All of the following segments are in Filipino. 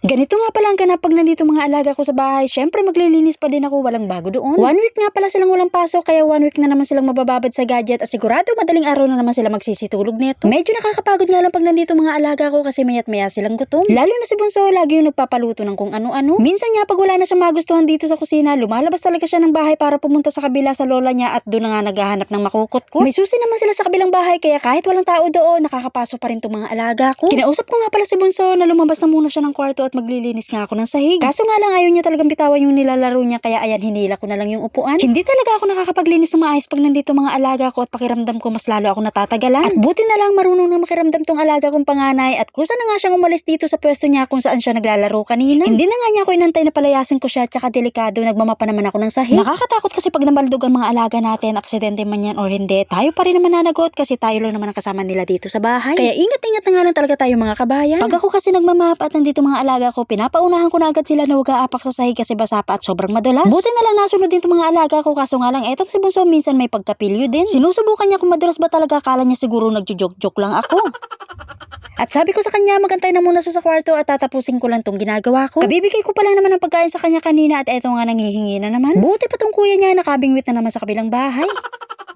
Ganito nga pala ang ganap pag nandito mga alaga ko sa bahay. Syempre maglilinis pa din ako, walang bago doon. 1 week nga pala silang walang pasok, kaya 1 week na naman silang mabababad sa gadget at sigurado madaling araw na naman sila magsisitulog neto. Medyo nakakapagod nga lang pag nandito mga alaga ko kasi maya't maya silang gutom. Lalo na si Bunso, lagi yung nagpapaluto ng kung ano-ano. Minsan nga pag wala na siya magustuhan dito sa kusina, lumalabas talaga siya ng bahay para pumunta sa kabila sa lola niya at doon na nga naghahanap ng makukot ko. May susi naman sila sa kabilang bahay kaya kahit walang tao doon, nakakapasok pa rin itong mga alaga ko. Kinausap ko nga pala si Bunso na lumabas na muna siya ng kwarto at maglilinis nga ako ng sahig. Kaso nga lang ayaw niya talagang bitawan yung nilalaro niya kaya ayan hinila ko na lang yung upuan. Hindi talaga ako nakakapaglinis ng maayos pag nandito mga alaga ko at pakiramdam ko mas lalo ako natatagalan. At buti na lang marunong na makiramdam tong alaga kong panganay at kusa na nga siyang umalis dito sa pwesto niya kung saan siya naglalaro kanina. Hindi na nga niya ako inantay na palayasin ko siya tsaka delikado nagmamapa naman ako ng sahig. Nakakatakot kasi pag namaldog ang mga alaga natin, aksidente man yan or hindi, tayo pa rin naman nanagot kasi tayo lang naman ang kasama nila dito sa bahay. Kaya ingat-ingat na nga lang talaga tayo mga kabayan. Pag ako kasi nagmamap at nandito mga alaga ko, pinapaunahan ko na agad sila na huwag aapak sa sahig kasi basa pa at sobrang madulas. Buti na lang nasunod din itong mga alaga ko kaso nga lang etong si Bunso minsan may pagkapilyo din. Sinusubukan niya kung madulas ba talaga, akala niya siguro nagjo-joke-joke lang ako. At sabi ko sa kanya magantay na muna sa kwarto at tatapusin ko lang tong ginagawa ko. Kabibigay ko pa lang naman ng pagkain sa kanya kanina at eto nga nanghihingi na naman. Buti pa tong kuya niya nakabingwit na naman sa kabilang bahay.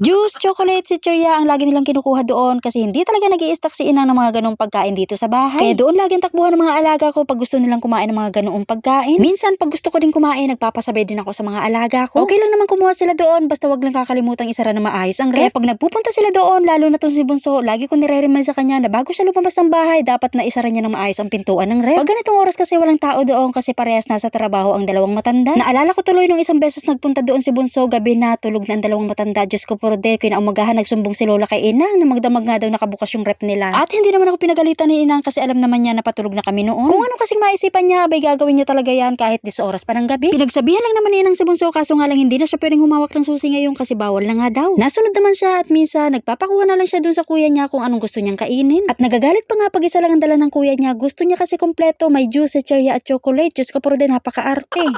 Juice, chocolate, chichirya ang lagi nilang kinukuha doon kasi hindi talaga nag-i-stock si Inang ng mga ganong pagkain dito sa bahay. Kaya doon laging takbuhan ng mga alaga ko pag gusto nilang kumain ng mga ganoong pagkain. Minsan pag gusto ko din kumain, nagpapasabay din ako sa mga alaga ko. Okay lang naman kumuha sila doon basta wag lang kakalimutang isara na maayos ang ref. Kaya pag nagpupunta sila doon, lalo na tong si Bunso, lagi ko nire-remind sa kanya na bago siya lumabas ng bahay, dapat na isara niya ng maayos ang pintuan ng ref. Pag ganitong oras kasi walang tao doon kasi parehas nasa trabaho ang dalawang matanda. Naalala ko tuloy nung isang beses nagpunta doon si Bunso, gabi na tulog na ang dalawang matanda. Diyos ko por de, kinaumagahan nagsumbong si Lola kay Inang na magdamag nga daw nakabukas yung rep nila. At hindi naman ako pinagalitan ni Inang kasi alam naman niya na patulog na kami noon. Kung ano kasing maisipan niya, abay gagawin niya talaga yan kahit 10 oras pa ng gabi. Pinagsabihan lang naman ni Inang si Bunso kaso nga lang hindi na siya pwedeng humawak ng susi ngayon kasi bawal na nga daw. Nasunod naman siya at minsan nagpapakuha na lang siya dun sa kuya niya kung anong gusto niyang kainin. At nagagalit pa nga pag isa lang ang dala ng kuya niya. Gusto niya kasi kompleto, may juice, chichirya at chocolate. Diyos ko pero din napaka-arte.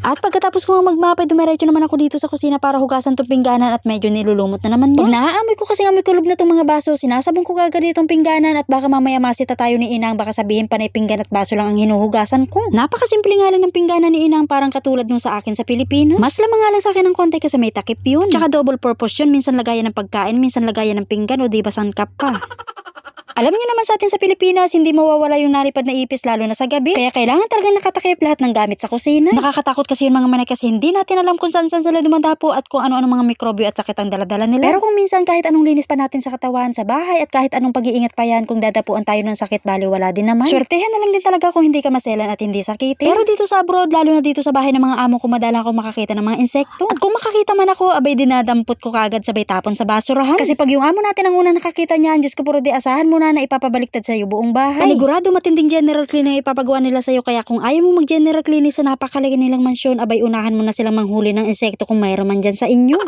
At pagkatapos ko nga magmapay, dumiretso naman ako dito sa kusina para hugasan tong pingganan at medyo nilulumot na naman niya. Pag naaamoy ko kasi amoy kulog na tong mga baso, sinasabong ko kagad itong pingganan at baka mamaya masita tayo ni Inang, baka sabihin panay pinggan at baso lang ang hinuhugasan ko. Napakasimple nga lang ng pingganan ni Inang, parang katulad nung sa akin sa Pilipinas. Mas lamang nga lang sa akin ng konti kasi may takip yun. Tsaka double purpose yun, minsan lagayan ng pagkain, minsan lagayan ng pinggan o di ba sangkap pa. Alam niyo naman sa atin sa Pilipinas, hindi mawawala yung naripad na ipis lalo na sa gabi. Kaya kailangan talagang nakatakip lahat ng gamit sa kusina. Nakakatakot kasi yung mga manay kasi hindi natin alam kung saan sila dumadapo at kung ano-ano mga mikrobyo at sakit ang daladala nila. Pero kung minsan kahit anong linis pa natin sa katawan, sa bahay at kahit anong pag-iingat pa yan, kung dadapuan tayo ng sakit, baliwala din naman. Swertehan na lang din talaga kung hindi ka maselan at hindi sakitin. Pero dito sa abroad, lalo na dito sa bahay ng mga amo ko, madalang ako makakita ng mga insekto. At kung makakita man ako, abay dinadampot ko kagad sabay tapon sa basurahan. Kasi pag yung amo natin ang unang nakakita niyan, Diyos ko puro di asahan mo na ipapabaliktad sa iyo buong bahay. Panigurado matinding general clean na ipapagawa nila sa iyo kaya kung ayaw mo mag-general clean sa napakalaki nilang mansyon, abay unahan mo na silang manghuli ng insekto kung mayroon man dyan sa inyo.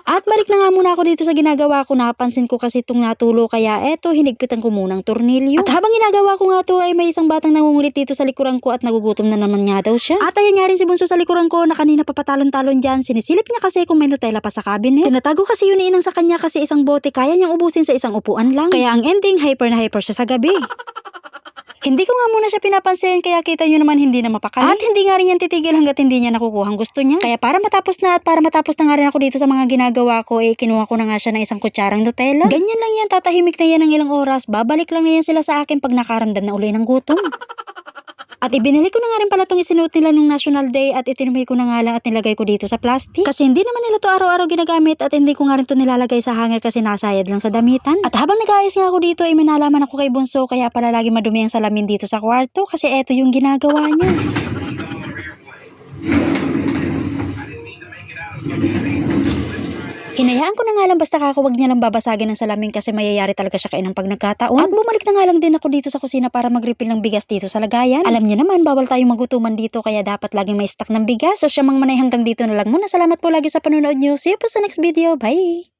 At balik na nga muna ako dito sa ginagawa ko, napansin ko kasi itong natulo kaya eto hinigpitan ko munang tornilyo. At habang ginagawa ko nga to ay may isang batang nangungulit dito sa likuran ko at nagugutom na naman nga daw siya. At ayan nga rin si Bunso sa likuran ko na kanina papatalon-talon dyan, sinisilip niya kasi kung may Nutella pa sa cabinet. Tinatago kasi yun ni Inang sa kanya kasi isang bote kaya niyang ubusin sa isang upuan lang. Kaya ang ending, hyper na hyper siya sa gabi. Hindi ko nga muna siya pinapansin kaya kita nyo naman hindi na mapakali. At hindi nga rin yan titigil hanggat hindi niya nakukuhang gusto niya. Kaya para matapos na nga rin ako dito sa mga ginagawa ko, kinuha ko na nga siya ng isang kutsarang Nutella. Ganyan lang yan, tatahimik na yan ng ilang oras, babalik lang na yan sila sa akin pag nakaramdam na uli ng gutom. At ibinili ko na nga rin pala itong isinuot nila nung National Day at itinumay ko na nga lang at nilagay ko dito sa plastic. Kasi hindi naman nila to araw-araw ginagamit at hindi ko nga rin to nilalagay sa hanger kasi nasayad lang sa damitan. At habang nag-ayos nga ako dito ay manalaman ako kay Bunso kaya pala lagi madumi ang salamin dito sa kwarto kasi eto yung ginagawa niya. Hinayaan ko na nga lang basta kakawag niya lang babasagin ng salamin kasi mayayari talaga siya kainang pag nagkataon. At bumalik na nga lang din ako dito sa kusina para mag-refill ng bigas dito sa lagayan. Alam niya naman bawal tayong magutuman dito kaya dapat laging may stock ng bigas. So siya mang manay hanggang dito na lang muna. Salamat po lagi sa panonood niyo. See you po sa next video. Bye!